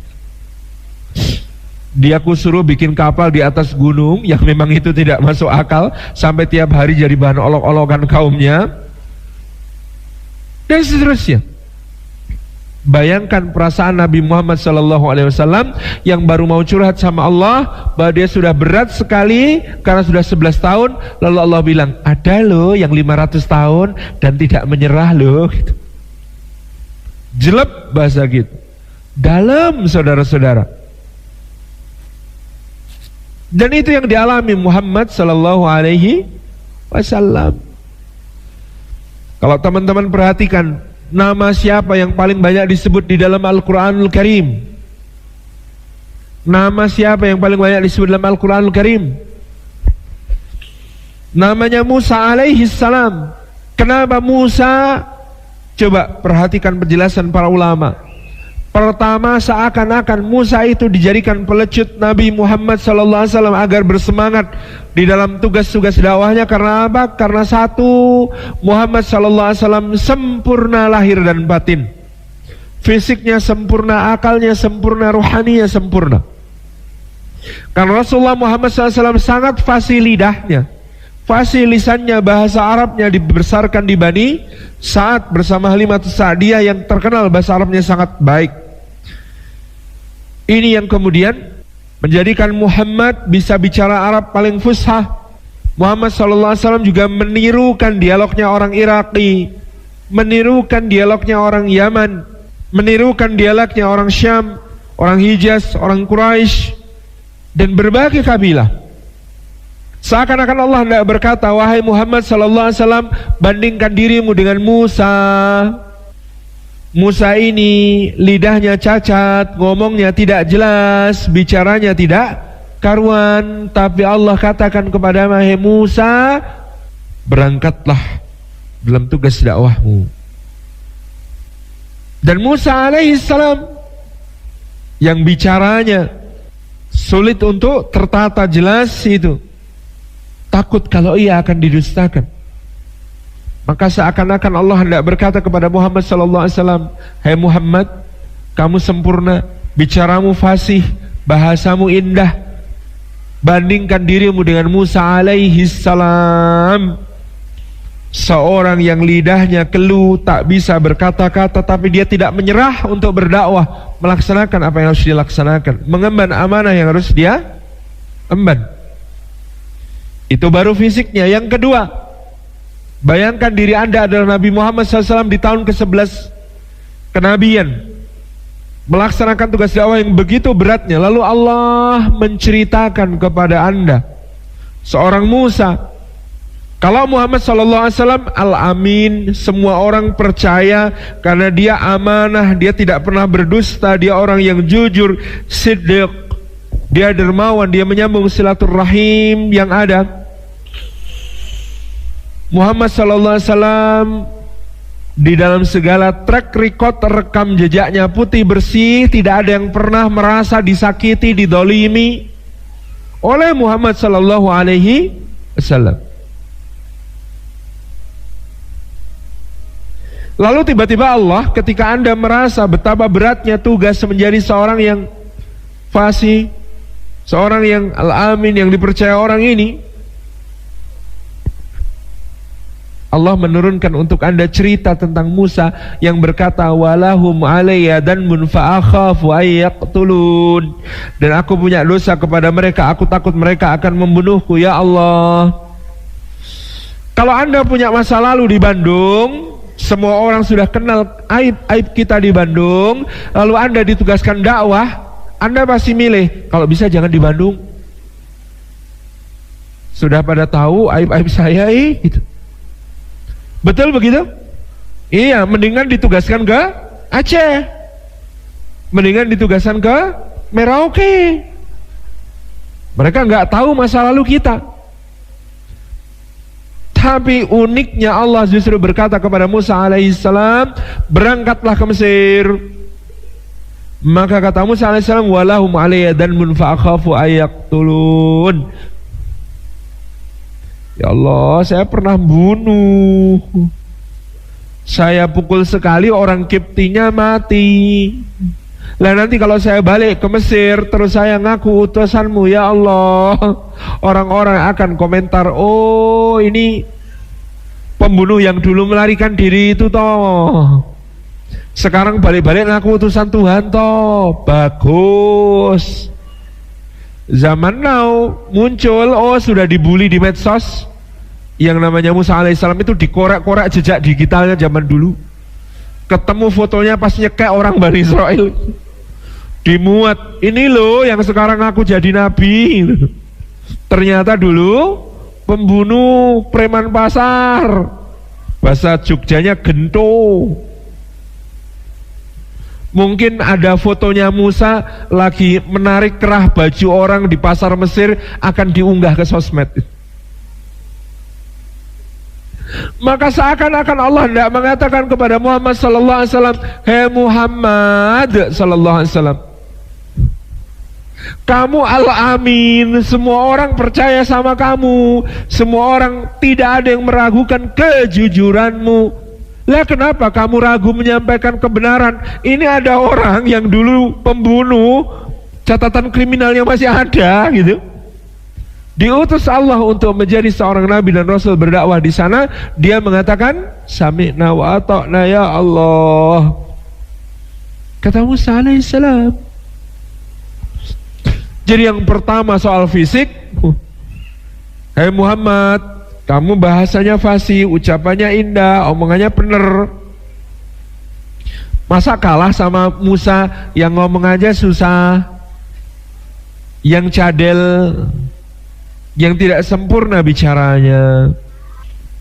Dia kusuruh bikin kapal di atas gunung yang memang itu tidak masuk akal, sampai tiap hari jadi bahan olok-olokan kaumnya, dan seterusnya. Bayangkan perasaan Nabi Muhammad SAW yang baru mau curhat sama Allah bahwa dia sudah berat sekali karena sudah 11 tahun. Lalu Allah bilang, ada loh yang 500 tahun dan tidak menyerah loh gitu. Jelek bahasa gitu, dalam saudara-saudara. Dan itu yang dialami Muhammad sallallahu alaihi wasallam. Kalau teman-teman perhatikan, nama siapa yang paling banyak disebut di dalam Al-Quranul Karim? Nama siapa yang paling banyak disebut dalam Al-Quranul Karim? Namanya Musa alaihi salam. Kenapa Musa? Coba perhatikan penjelasan para ulama. Pertama, seakan-akan Musa itu dijadikan pelecut Nabi Muhammad SAW agar bersemangat di dalam tugas-tugas dakwahnya. Karena apa? Karena satu, Muhammad SAW sempurna lahir dan batin. fisiknya sempurna, akalnya sempurna, ruhaninya sempurna. Karena Rasulullah Muhammad SAW sangat fasih lidahnya, fasih lisannya, bahasa Arabnya dibesarkan di Bani Sa'ad bersama Halimatus Sa'diyah yang terkenal bahasa Arabnya sangat baik. Ini yang kemudian menjadikan Muhammad bisa bicara Arab paling fushah. Muhammad SAW juga menirukan dialognya orang Iraki, menirukan dialognya orang Yaman, menirukan dialognya orang Syam, orang Hijaz, orang Quraisy, dan berbagai kabilah. Seakan-akan Allah hendak berkata, wahai Muhammad SAW, bandingkan dirimu dengan Musa. Musa ini lidahnya cacat, ngomongnya tidak jelas, bicaranya tidak karuan, tapi Allah katakan kepada wahai Musa, berangkatlah dalam tugas dakwahmu. Dan Musa alaihissalam yang bicaranya sulit untuk tertata jelas itu, takut kalau ia akan didustakan. Maka seakan-akan Allah hendak berkata kepada Muhammad SAW, hai Muhammad, kamu sempurna, bicaramu fasih, bahasamu indah, bandingkan dirimu dengan Musa alaihissalam, seorang yang lidahnya keluh, tak bisa berkata-kata, tapi dia tidak menyerah untuk berdakwah, melaksanakan apa yang harus dilaksanakan, mengemban amanah yang harus dia emban. Itu baru fisiknya. Yang kedua, bayangkan diri Anda adalah Nabi Muhammad SAW di tahun ke-11 kenabian, melaksanakan tugas dakwah yang begitu beratnya. Lalu Allah menceritakan kepada Anda seorang Musa. Kalau Muhammad SAW Al-Amin, semua orang percaya karena dia amanah, dia tidak pernah berdusta, dia orang yang jujur, siddiq, dia dermawan, dia menyambung silaturahim yang ada. Muhammad SAW di dalam segala track record rekam jejaknya putih bersih, tidak ada yang pernah merasa disakiti, didolimi oleh Muhammad SAW. Lalu tiba-tiba Allah, ketika Anda merasa betapa beratnya tugas menjadi seorang yang fasih, seorang yang al-amin, yang dipercaya orang ini, Allah menurunkan untuk Anda cerita tentang Musa yang berkata, walahum alayya danmun fa'akhafu ayyaqtulun, dan aku punya dosa kepada mereka, aku takut mereka akan membunuhku ya Allah. Kalau Anda punya masa lalu di Bandung, semua orang sudah kenal aib-aib kita di Bandung, lalu Anda ditugaskan dakwah, Anda pasti milih, kalau bisa jangan di Bandung. Sudah pada tahu aib-aib saya gitu. Betul begitu? Iya, mendingan ditugaskan ke Aceh, mendingan ditugaskan ke Merauke. Mereka nggak tahu masa lalu kita. Tapi uniknya Allah justru berkata kepada Musa alaihissalam, berangkatlah ke Mesir. Maka kata Musa alaihissalam, walahum alayya danmun fa'akhafu ayyaqtulun. Ya Allah, saya pernah bunuh. Saya pukul sekali, orang Kiptinya mati. Lah nanti kalau saya balik ke Mesir, terus saya ngaku utusanmu, ya Allah, orang-orang akan komentar, oh ini pembunuh yang dulu melarikan diri itu toh, sekarang balik-balik ngaku utusan Tuhan toh. Bagus. Zaman now muncul, oh sudah dibully di medsos, yang namanya Musa alaihissalam itu dikorek-korek jejak digitalnya zaman dulu. Ketemu fotonya pas nyekek orang Bani Israel, dimuat, ini loh yang sekarang aku jadi nabi. Ternyata dulu pembunuh preman pasar, bahasa Jogjanya gento. Mungkin ada fotonya Musa lagi menarik kerah baju orang di pasar Mesir, akan diunggah ke sosmed. Maka seakan-akan Allah tidak mengatakan kepada Muhammad sallallahu alaihi wasallam, "Hei Muhammad sallallahu alaihi wasallam, kamu al-amin, semua orang percaya sama kamu, semua orang tidak ada yang meragukan kejujuranmu. Lah kenapa kamu ragu menyampaikan kebenaran? Ini ada orang yang dulu pembunuh, catatan kriminalnya masih ada gitu. Diutus Allah untuk menjadi seorang nabi dan rasul berdakwah di sana, dia mengatakan sami'na wa ata'na ya Allah. Kata Musa alaihissalam. Jadi yang pertama soal fisik, hai Muhammad, kamu bahasanya fasih, ucapannya indah, omongannya bener. Masa kalah sama Musa yang ngomong aja susah, yang cadel, yang tidak sempurna bicaranya.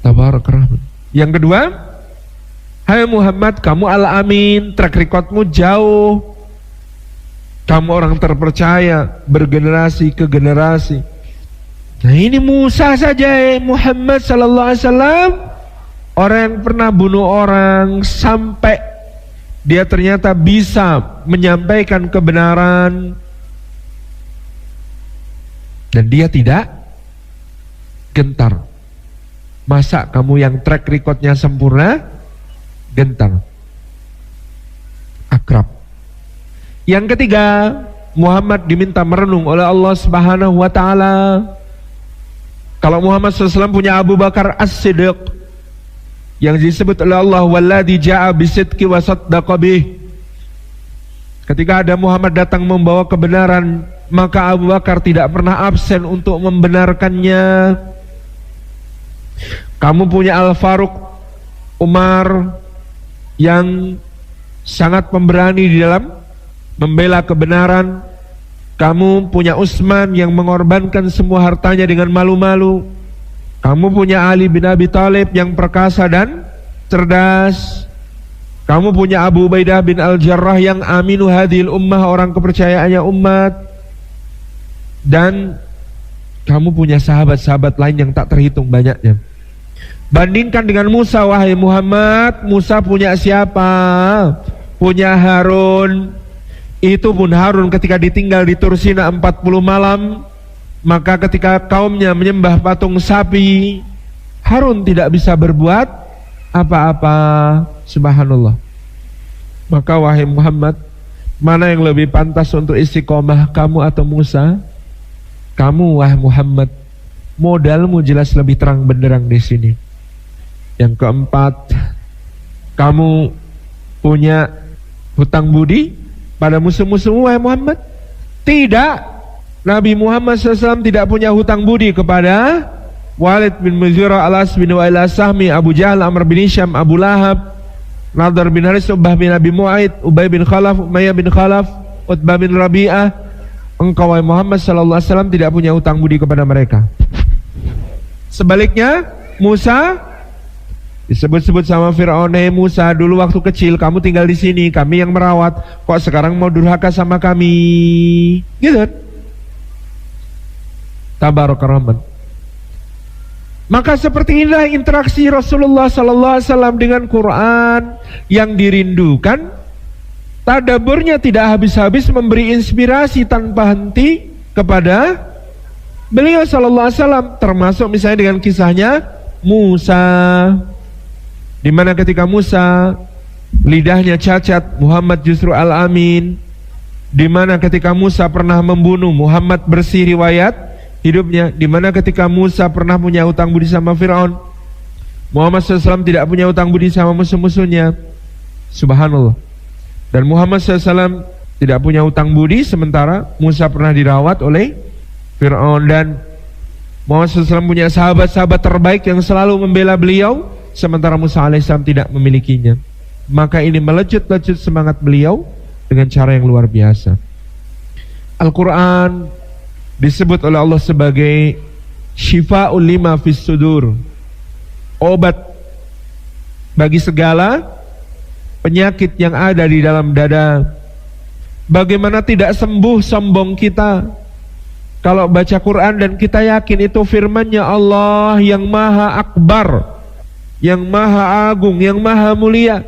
Tabarak Rahman. Yang kedua, hai Muhammad, kamu al-amin, track recordmu jauh. Kamu orang terpercaya, bergenerasi ke generasi. Nah ini Musa saja, Muhammad sallallahu alaihi wasallam, orang yang pernah bunuh orang sampai dia ternyata bisa menyampaikan kebenaran dan dia tidak gentar. Masa kamu yang track recordnya sempurna gentar? Akrab. Yang ketiga, Muhammad diminta merenung oleh Allah Subhanahu wa taala. Kalau Muhammad SAW punya Abu Bakar As-Siddiq yang disebut oleh Allah walladzi jaa bisidqi wa saddaqa bih. Ketika ada Muhammad datang membawa kebenaran, maka Abu Bakar tidak pernah absen untuk membenarkannya. Kamu punya Al-Faruq Umar yang sangat pemberani di dalam membela kebenaran. Kamu punya Utsman yang mengorbankan semua hartanya dengan malu-malu. Kamu punya Ali bin Abi Thalib yang perkasa dan cerdas. Kamu punya Abu Ubaidah bin Al-Jarrah yang aminu hadhil ummah, orang kepercayaannya umat. Dan kamu punya sahabat-sahabat lain yang tak terhitung banyaknya. Bandingkan dengan Musa, wahai Muhammad. Musa punya siapa? Punya Harun. Itu pun Harun ketika ditinggal di Tursina 40 malam, maka ketika kaumnya menyembah patung sapi, Harun tidak bisa berbuat apa-apa. Subhanallah. Maka wahai Muhammad, mana yang lebih pantas untuk istiqomah, kamu atau Musa? Kamu wahai Muhammad, modalmu jelas lebih terang benderang di sini. Yang keempat, kamu punya hutang budi pada musuh-musuhmu wahai Muhammad? Tidak. Nabi Muhammad SAW tidak punya hutang budi kepada Walid bin Mughirah, Al-As bin Wa'il As-Sahmi, Abu Jahal, Amr bin Hisham, Abu Lahab, Nadar bin Haris, Ubah bin Abi Mu'aid, Ubay bin Khalaf, Umayyah bin Khalaf, Utbah bin Rabi'ah. Engkau wahai Muhammad SAW tidak punya hutang budi kepada mereka. Sebaliknya Musa disebut-sebut sama Fir'aun, Musa, dulu waktu kecil kamu tinggal di sini, kami yang merawat, kok sekarang mau durhaka sama kami? Gitu. Tabarak Rahman. Maka seperti inilah interaksi Rasulullah sallallahu alaihi wasallam dengan Quran yang dirindukan. Tadaburnya tidak habis-habis memberi inspirasi tanpa henti kepada beliau sallallahu alaihi wasallam, termasuk misalnya dengan kisahnya Musa, di mana ketika Musa lidahnya cacat, Muhammad justru al-amin. Di mana ketika Musa pernah membunuh, Muhammad bersih riwayat hidupnya. Di mana ketika Musa pernah punya hutang budi sama Fir'aun, Muhammad SAW tidak punya hutang budi sama musuh-musuhnya. Subhanallah. Dan Muhammad SAW tidak punya hutang budi, sementara Musa pernah dirawat oleh Fir'aun. Dan Muhammad SAW punya sahabat-sahabat terbaik yang selalu membela beliau, sementara Musa alaihissalam tidak memilikinya. Maka ini melecut-lecut semangat beliau dengan cara yang luar biasa. Al-Quran disebut oleh Allah sebagai syifa'ul lima fis sudur, obat bagi segala penyakit yang ada di dalam dada. Bagaimana tidak sembuh sombong kita kalau baca Quran dan kita yakin itu firman-Nya Allah yang maha akbar, yang maha agung, yang maha mulia.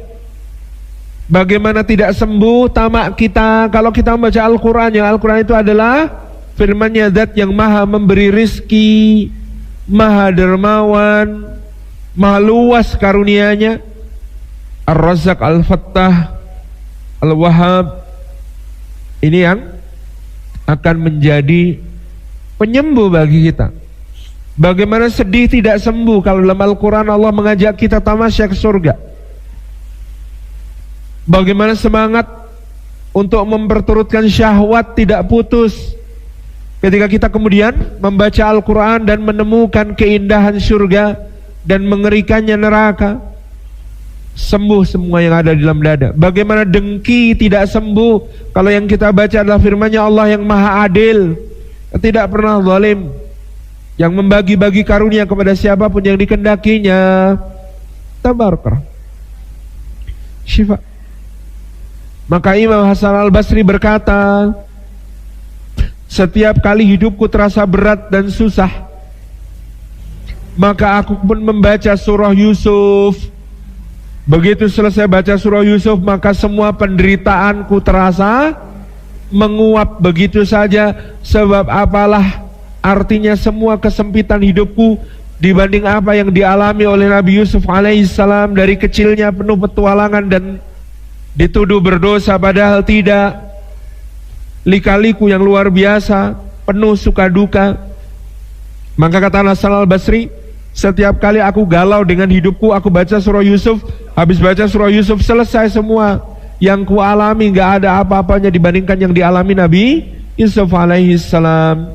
Bagaimana tidak sembuh tamak kita kalau kita membaca Al-Quran, yang Al-Quran itu adalah firman-Nya Zat yang maha memberi rizki, maha dermawan, maha luas karunia-Nya. Ar-Razzaq, Al-Fattah, Al-Wahhab, ini yang akan menjadi penyembuh bagi kita. Bagaimana sedih tidak sembuh kalau dalam Al-Quran Allah mengajak kita tamasya ke surga. Bagaimana semangat untuk memperturutkan syahwat tidak putus ketika kita kemudian membaca Al-Quran dan menemukan keindahan surga dan mengerikannya neraka. Sembuh semua yang ada di dalam dada. Bagaimana dengki tidak sembuh kalau yang kita baca adalah firman-Nya Allah yang Maha Adil, tidak pernah zalim, yang membagi-bagi karunia kepada siapapun yang dikehendakinya. Tabarakah. Syifa. Maka Imam Hasan Al-Basri berkata, setiap kali hidupku terasa berat dan susah, maka aku pun membaca surah Yusuf. Begitu selesai baca surah Yusuf, maka semua penderitaanku terasa menguap begitu saja. Sebab apalah artinya semua kesempitan hidupku dibanding apa yang dialami oleh Nabi Yusuf alaihissalam. Dari kecilnya penuh petualangan dan dituduh berdosa padahal tidak, lika-liku yang luar biasa, penuh suka duka. Maka kata Hasan Al-Basri, setiap kali aku galau dengan hidupku, aku baca surah Yusuf. Habis baca surah Yusuf selesai semua. Yang ku alami gak ada apa-apanya dibandingkan yang dialami Nabi Yusuf alaihissalam,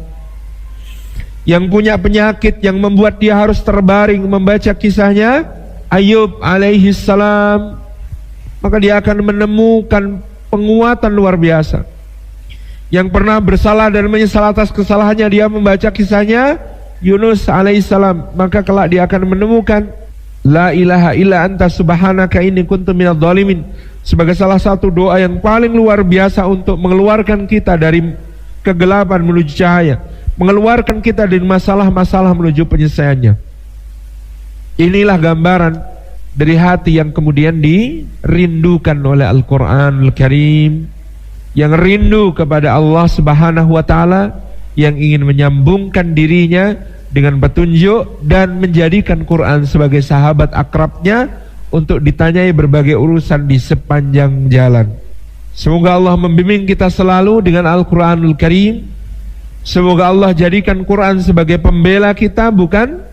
yang punya penyakit yang membuat dia harus terbaring membaca kisahnya Ayub alaihissalam. Maka dia akan menemukan penguatan luar biasa. Yang pernah bersalah dan menyesal atas kesalahannya, dia membaca kisahnya Yunus alaihissalam, maka kelak dia akan menemukan la ilaha illa anta subhanaka inni kuntu minadh dhalimin sebagai salah satu doa yang paling luar biasa untuk mengeluarkan kita dari kegelapan menuju cahaya, mengeluarkan kita dari masalah-masalah menuju penyelesaiannya. Inilah gambaran dari hati yang kemudian dirindukan oleh Al-Quranul Karim, yang rindu kepada Allah Subhanahu wa Ta'ala, yang ingin menyambungkan dirinya dengan petunjuk dan menjadikan Quran sebagai sahabat akrabnya untuk ditanyai berbagai urusan di sepanjang jalan. Semoga Allah membimbing kita selalu dengan Al-Quranul Karim. Semoga Allah jadikan Quran sebagai pembela kita, bukan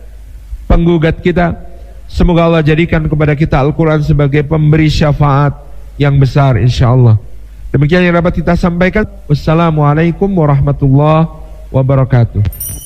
penggugat kita. Semoga Allah jadikan kepada kita Al-Quran sebagai pemberi syafaat yang besar, insyaAllah. Demikian yang dapat kita sampaikan. Wassalamualaikum warahmatullahi wabarakatuh.